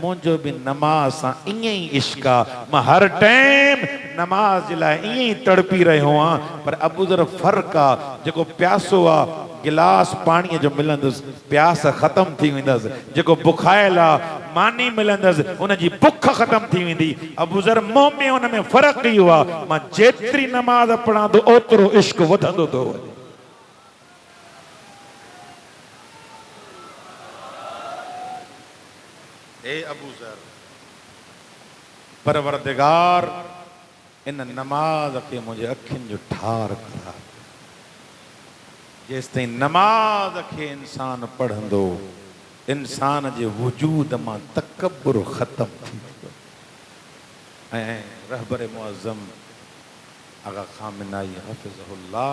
मुंहिंजो बि नमाज़ सां ईअं ई इश्क़ आहे, मां हर टाइम नमाज जे लाइ ईअं ई तड़पी रहियो आं, पर अबू ज़र फ़र्क़ु आहे, जेको प्यासो आहे गिलास पाणीअ जो मिलंदुसि प्यास ख़त्म थी वेंदसि, जेको बुखायल आहे मानी मिलंदसि उनजी बुख ख़त्म थी वेंदी। अबू ज़र मोह में उन में फ़र्क़ु इहो आहे, मां जेतिरी नमाज़ पढ़ां थो ओतिरो इश्क वधंदो थो वञे। ए अबू ज़र, परवरदिगार इन नमाज के मुझे अखियुनि जो ठार करा। जेसिताईं नमाज के इंसान पढ़ंदो, इंसान जे वजूद मां तकब्बुर ख़त्म थी वेंदो। ऐं रहबर मुअज़्ज़म आगा खामिनाई हफ़िज़हुल्लाह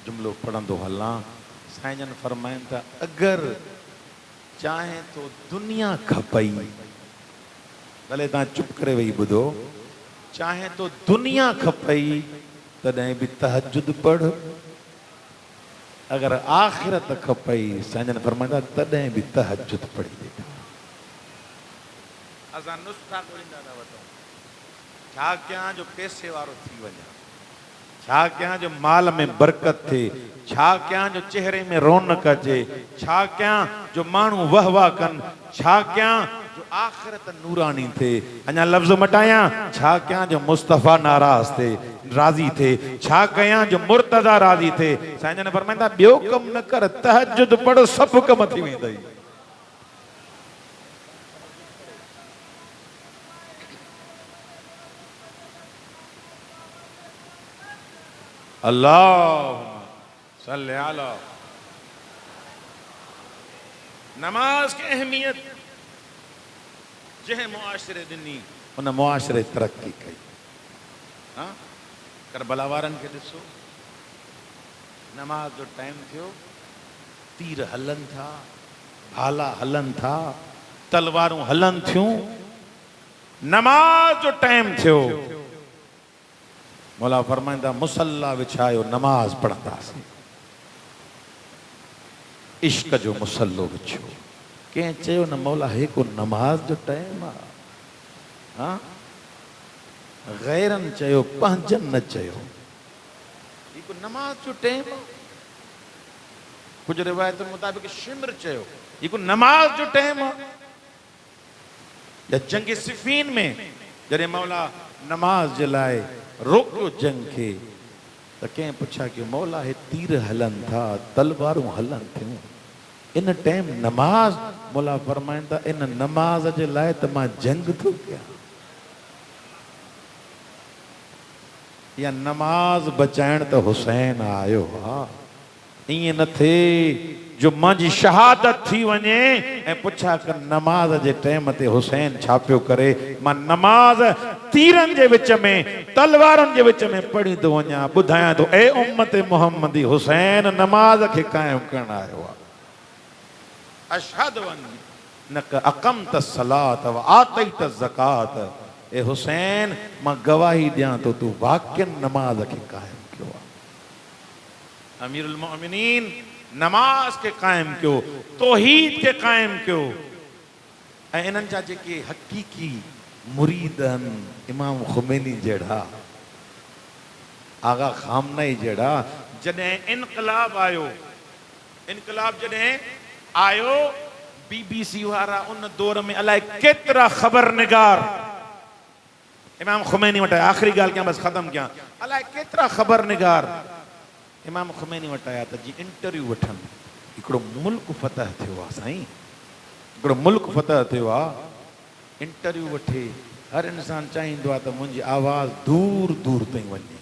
जुमलो पढ़ंदो हलां, साईं जन फरमाइनि था, अगरि चाहे तो दुनिया खपई, भले तव्हां चुप करे वेही ॿुधो, चाहे तो दुनिया खपई तॾहिं बि तहजुद पढ़, अगर आखिरत खपई साईं जन फरमाईंदा तॾहिं बि तहजुद पढ़ी ॾेखार। असां नुस्ख़ा ॻोल्हींदा था वठूं, छा कयां जो पैसे वारो थी वञा, छा कयां जो माल में बरकत थे, छा कयां जो चेहरे में रौनक अचे, छा कयां जो माण्हू वाह वाह कनि, छा कयां जो आखिरत नूरानी थे। अञा लफ्ज़ मटायां, छा कयां जो मुस्तफ़ा नाराज़ थे राज़ी थे, छा कयां जो मुर्तज़ा राज़ी थे। साईं जन फरमाईंदा ॿियो कम न कर, तहज्जुद पढ़, सभु कम थी वेंदई। अल्लाहुम्मा सल्लि अला। नमाज की अहमियत जंहिं मुआशरे ॾिनी उन मुआशरे तरक्की कई। हाँ, करबला वारनि खे ॾिसो, नमाज जो टाइम थियो, तीर हलन था, भाला हलन था, तलवारूं हलन थियूं, नमाज जो टाइम थियो, मौला फरमाइंदा मुसल्ला विछायो, नमाज पढ़ंदासीं। इश्क जो मुसल्लो विछो। कंहिं चयो न मौला हे को नमाज जो टाइम आहे, हाँ, गैरन चयो पंहिंजनि न चयो, ही को नमाज जो टाइम आहे। कुछ रिवायत मुताबिक शिमर चयो, ही को नमाज जो टाइम आहे। या जंग सिफीन में जॾहिं मौला नमाज जे लाइ रोकियो जंग खे, त कंहिं पुछा कि मौला हे तीर हलन था, तलवारूं हलन थियूं, इन टाइम नमाज? मौला फरमाइंदा इन नमाज जे लाइ त मां जंग थो कयां। या नमाज बचाइण त हुसैन आयो हा, ईअं न थिए जो मुंहिंजी शहादत थी वञे ऐं पुछा कर नमाज जे टाइम ते हुसैन छा पियो करे। मां नमाज तीरनि जे विच में, तलवारनि जे विच में पढ़ी थो वञा, ॿुधायां थो ए उम्मत मुहम्मदी, हुसैन नमाज खे क़ाइम करण आयो आहे। अशहदु अन्नक अक़मत सलात व आतैत ज़कात, ए हुसैन मां गवाही ॾियां थो तूं वाक़ई नमाज खे क़ाइम कयो आहे। अमीरुल मोमिनीन नमाज के कायम कयो, तौहीद के कायम कयो। ऐं इन्हनि जा जेके हक़ीक़ी मुरीद आहिनि, इमाम खुमैनी जहिड़ा, आगा खामनाई जहिड़ा, जॾहिं इनकलाब आयो, इनकलाब जॾहिं आयो, BBC वारा उन दौर में अलाए केतिरा ख़बरनिगार इमाम खुमैनी वटि आया। आख़िरी ॻाल्हि कयां, बसि ख़तमु कयां, अलाए केतिरा ख़बरनिगार इमाम खुमैनी वटि आया त जी इंटरव्यू वठनि। हिकिड़ो मुल्क फतह थियो आहे साईं, हिकिड़ो मुल्क फतह थियो आहे, इंटरव्यू वठे। हर इंसान चाहींदो आहे त मुंहिंजी आवाज़ दूर दूर ताईं वञे,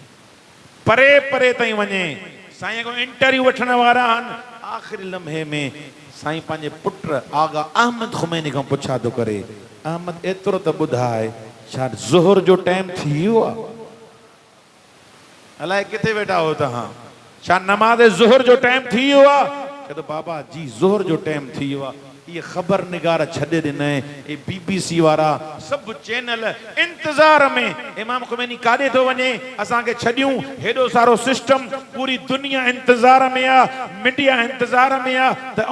परे परे ताईं वञे। साईं को इंटरव्यू वठण वारा आहिनि। आख़िरी लम्हे में साईं पंहिंजे पुट आगा अहमद खुमैनी खां पुछा थो करे, अहमद एतिरो त ॿुधाए, छा ज़ुहर जो टाइम थी वियो आहे? अलाए किथे वेठा हो तव्हां, छा नमाज़ ज़ुहर जो टाइम थी वियो आहे? चए थो बाबा जी ज़ुहर जो टाइम थी वियो आहे। ये खबर निगार छॾे ॾिनई, ये BBC वारा सब चैनल इंतज़ार में इमाम ख़ुमैनी काॾे थो वञे, असांखे छॾियूं, हेॾो सारो सिस्टम, पूरी दुनिया इंतज़ार में आ, मीडिया इंतज़ार में आ त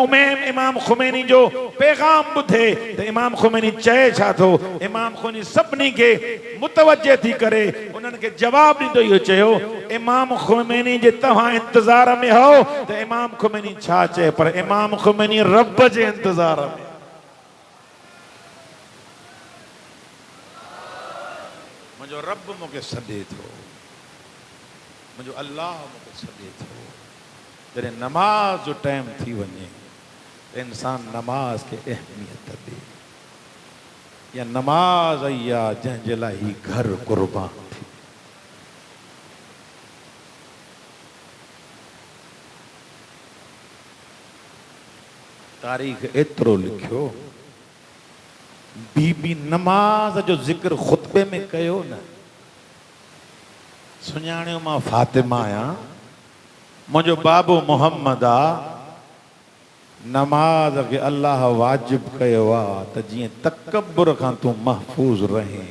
इमाम ख़ुमैनी जो पैगाम ॿुधे त इमाम ख़ुमैनी चए छा थो। इमाम ख़ुमैनी सभिनी खे मुतवजे थी करे उन्हनि खे जवाब ॾींदो इहो चयो, इमाम ख़ुमैनी जे तव्हां इंतज़ार में हो त इमाम ख़ुमैनी छा चए, पर इमाम ख़ुमैनी रब जे इंतज़ार में। मुझो रब मूंखे सॾे थो, मुझो अल्लाह मूंखे सॾे थो। जॾहिं नमाज जो टाइम थी वञे इंसान नमाज के अहमियत दे, या नमाज आई आहे जंहिंजे लाइ ही घर कुर्बान थी। तारीख़ एतिरो लिखियो, बीबी नमाज जो जिक्र खुतबे में कयो न, सुञाणियो मां फातिमा आहियां, मुझो बाबू मोहम्मद आ, नमाज के अल्लाह वाजिब कयो आ त जीअं तकब्बुर खां तूं महफूज रहे।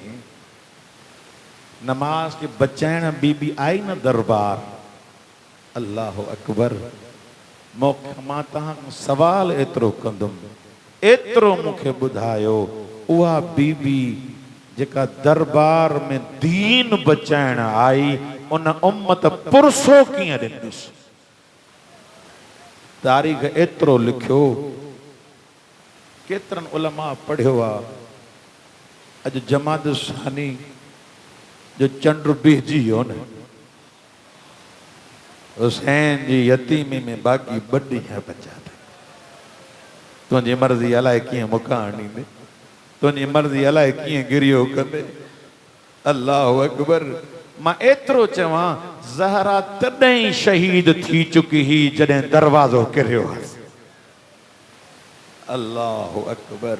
नमाज के बचाइण बीबी आई न दरबार। अल्लाह अकबर। मां तव्हां सवाल एतिरो कंदुमि, एतिरो मूंखे ॿुधायो, उहा बीबी जेका दरबार में दीन बचाइण आई, उन उम्मत पुरसो कीअं ॾिनसि। तारीख़ एतिरो लिखियो, केतिरनि उलमा पढ़ियो आहे, अॼु जमात सानी जो चंड बीहजी वियो न, हुसैन जी यतीमी में बाक़ी ॿ ॾींहं बचा अथई। तुंहिंजी मर्ज़ी अलाए कीअं मुखां आणींदे, तुंहिंजी मर्ज़ी अलाए कीअं गिरियो कंदे। अल्लाह अकबर। मां एतिरो चवां, ज़हरा तॾहिं शहीद थी चुकी ही जॾहिं दरवाज़ो किरियो हुअसि। अल्लाह अकबर।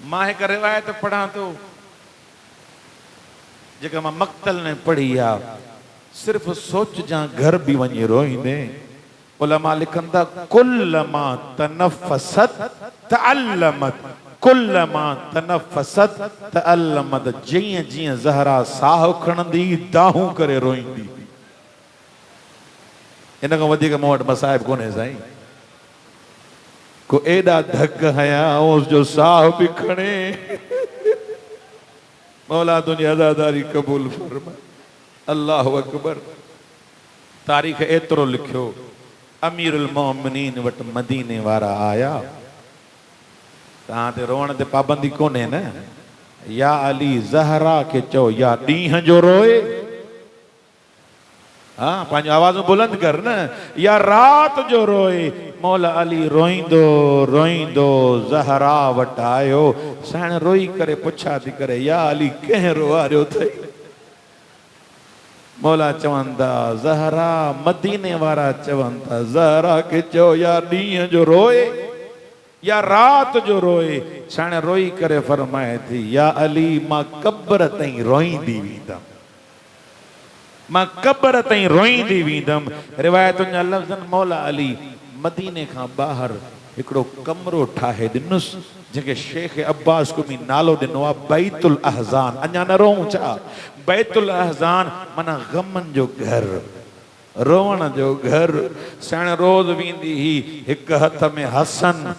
मां हिकु रिवायत पढ़ां थो जेका मां मक़तल ने पढ़ी आहे, सिर्फ़ सोच जा घर भी वञी रोईंदे। उलमा लिखंदा, कुल्लमा तनफ़सत तअल्लमत, कुल्लमा तनफ़सत तअल्लमत। जीअं जीअं ज़हरा साह खणंदी दाहूं करे रोईंदी। इन खां वधीक मूं वटि मसाइब कोन्हे साईं। को एॾा धक हया उसजो साह भी खणे। मौला तुंहिंजी अदादारी क़बूल फरमा। अल्लाह अकबर। तारीख़ एतिरो लिखियो, अमीरुल मोमिनीन वटि मदीने वारा आया। तव्हां ते रोअण ते पाबंदी कोन्हे न। या अली ज़हरा के चओ या ॾींहं जो रोए। हाँ, पंहिंजो आवाज़ बुलंद कर न। या रात जो रोए। मौला अली रोईंदो रोईंदो ज़हरा वटि आयो। साण रोई करे पुछा थी करे, या अली कंहिं रोआरियो अथई। मौला चवनि था, ज़हरा। मदीने वारा चवनि था, ज़हरा के चओ या ॾींहं जो रोए या रात जो रोए। साण रोई करे फरमाए थी, या अली मां क़ब्र ताईं रोईंदी वेंदमि, मां क़ब्र ताईं रोईंदी वेंदमि। रिवायतुनि जा लफ़्ज़नि, मौला अली मदीने खां ॿाहिरि हिकिड़ो कमरो ठाहे ॾिनुसि जंहिंखे शेख अब्बास कुमी नालो ॾिनो आहे बैतुल अहज़ान। अञा न रोऊं छा? बैतुल अहज़ान माना ग़मनि जो घर, रोअण जो घर। साण रोज़ वेंदी ही, हिकु हथ में हसन,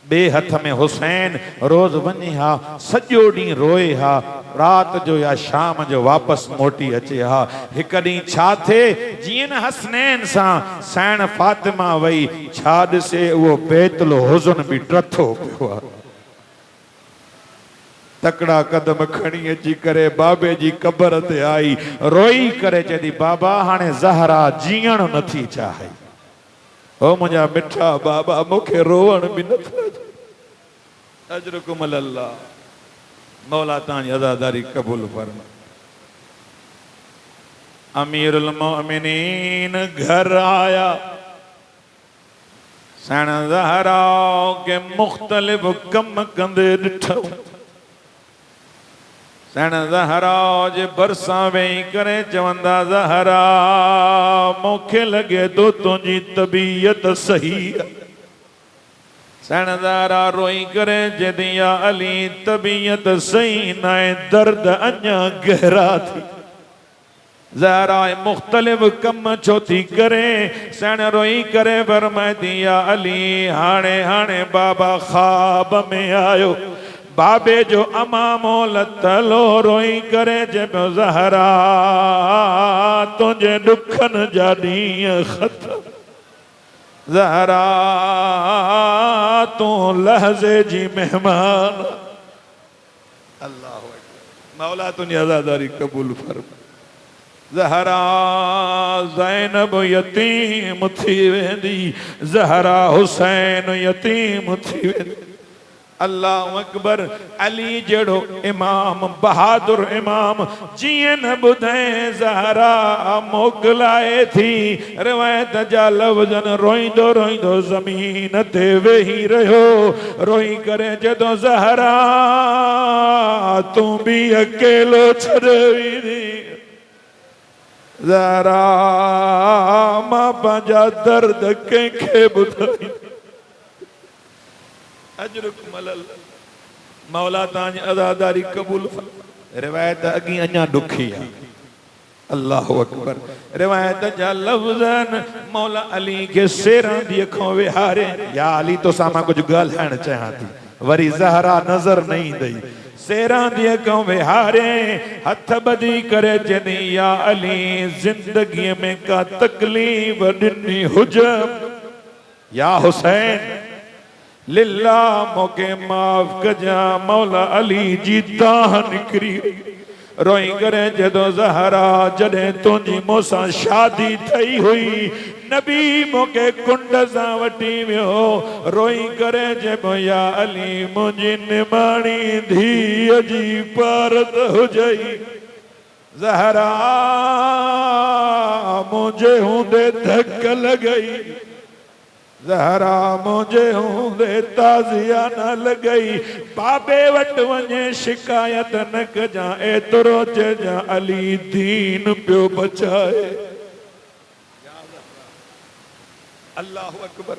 ॿिए हथ में हुसैन। रोज़ वञे हा, सॼो ॾींहुं रोए हा, रात जो या शाम जो वापसि मोटी अचे हा। हिकु ॾींहुं छा थिए, जीअं न हसनैन सां साण फातिमा वई, छा ॾिसे उहो बैतुल हुज़न बि टथो पियो आहे। तकड़ा कदम खणी अची करे बाबे जी क़ब्र ते आई, रोई करे चए थी, बाबा हाणे ज़हरा जीअण नथी चाहे। ओ मुंहिंजा मिठा बाबा, मूंखे रोअण बि नथो अचे। अजरुकुम अल्लाह। मौला तव्हांजी अदादारी क़बूल फरमा। अमीरुल मोमिनीन घर आया। साण ज़हरा के मुख़्तलिफ़ कम कंदे ॾिठो। साण ज़हरा जे भरिसां वेही करे चवंदा, ज़हरा मूंखे लॻे थो तुंहिंजी तबीयत सही आहे। सैनदारा रोई करे जदिया अली तबीयत सही नाए दर्द अञा गहरा थी ज़हरा मुख्तलिफ कम छोती करे सैन रोई करे फरमाती या अली हाणे हाणे बाबा ख्वाब में आयो बाबे जो अमामो लतलो रोई करे जब ज़हरा तुझे दुखन जा ॾींहं ख़त्म ज़हरा तू लहज़े जी मेहमान अल्लाह मौला तुझी अज़ादारी कबूल फरमा ज़हरा ज़ैनब यतीम थी वेंदी ज़हरा हुसैन यतीम थी वेंदी अल्लाह अकबर अली जड़ो इमाम बहादुर इमाम जिए न बुधाए ज़हरा मोकलाए थी रिवायत जा लफ्ज़न रोईंदो रोईंदो ज़मीन ते वेही रहो रोई करे जदों ज़हरा तू भी अकेलो छड़वी दी ज़हरा मां पंहिंजा दर्द कंहिंखे ॿुधाई अजरुक मलल मौला तांजी अज़ादारी कबूल रिवायत अगी अञा दुखी है अल्लाह अकबर रिवायत जा लफ्ज़न मौला अली के सेरां दी अखों विहारे या अली तो सामा कुछ ॻाल्हाइण चाहियां थी वरी ज़हरा नज़र नहीं दई सेरां दी अखों विहारे हथ बदी करे चनी या अली जिंदगी में का तकलीफ ॾिनी हुज या हुसैन लिल्ला मोके माफ कजा मौला अली जी ताह निकरी रोई करे जदों ज़हरा जडे तुझी मोसा शादी थई हुई नबी मोके कुंड सां वठी वियो रोई करे जब या अली मुझी निमाणी धीअ जी पारत हुजई ज़हरा मुझे हूंदे धक लॻई ज़हरा मुझे हूंदे ताज़िया न लॻई बाबे वटि वञे शिकायत न कजां एतिरो चइजां अली दीन पियो बचाए अल्लाहु अकबर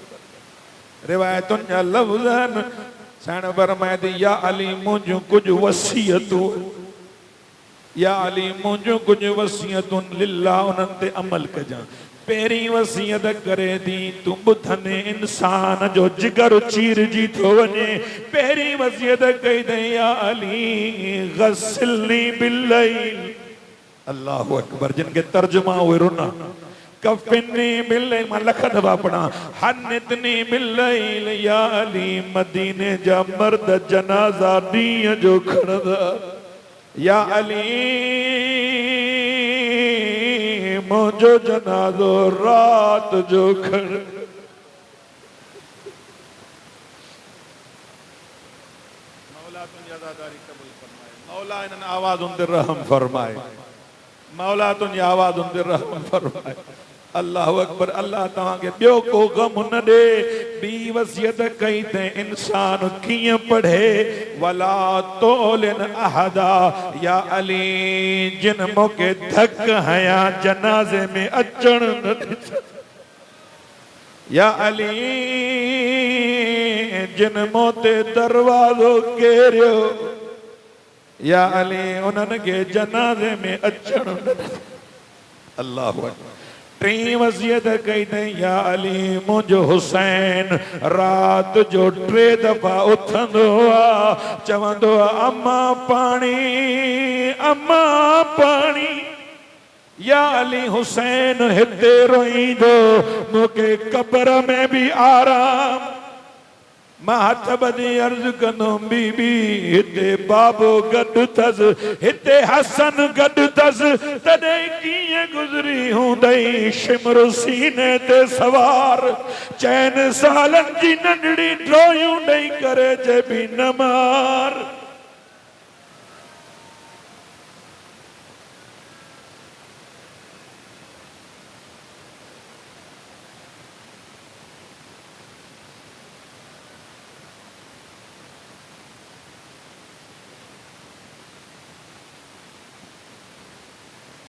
रिवायतुनि जा लफ्ज़न सैन फरमाए या अली मुंहिंजूं कुझु वसीयतूं या अली मुंहिंजूं कुझु वसीयतुनि लिल्लाह उन्हनि ते अमल कजां पेरी वसीयत करे दी तू बुधने इंसान जो जिगर चीर जी थो वने पेरी वसीयत कई दे या अली गस्लनी बिल्लैल अल्लाह अकबर जिनके तर्जुमा हुए रुना कफनी बिल्लैल मां लख दफा पढ़ा हन्नतनी बिल्लैल या अली मदीने जा मर्द जनाजा ॾींहं जो खणदा या अली मुझो जनाजो रात जो खड़ मौला तुझी अज़ादारी कबूल फरमाए मौला इन आवाज़ उन ते रहम फरमाए मौला तुझी आवाज़ उन ते रहम फरमाए अल्लाह अकबर अल्लाह तव्हां के बियो को गम न दे बी वसियत कई ते इंसान किए पढ़े वला तोलन अहदा या अली जिन मौके धक हया जनाजे में अचण न या अली जिन मोते दरवाजो केरियो या अली उन्हनि के जनाजे में अचण न अल्लाह अकबर टी वसियत कई थई या अली मुझो हुसैन रात जो 3 दफा उथंदो आ चवंदो अम्मा पानी या अली हुसैन हिते रोईंदो मूंखे कब्र में भी आराम मां हथ बदी अर्ज कंदुम बीबी हिते बाबो गॾु थस हिते हसन गॾु थस तॾहिं कीअं गुज़री हूंदई शिमर सीने ते सवार चैन सालन जी नंढड़ी ड्रोयूं ॾेई करे जे बि न मार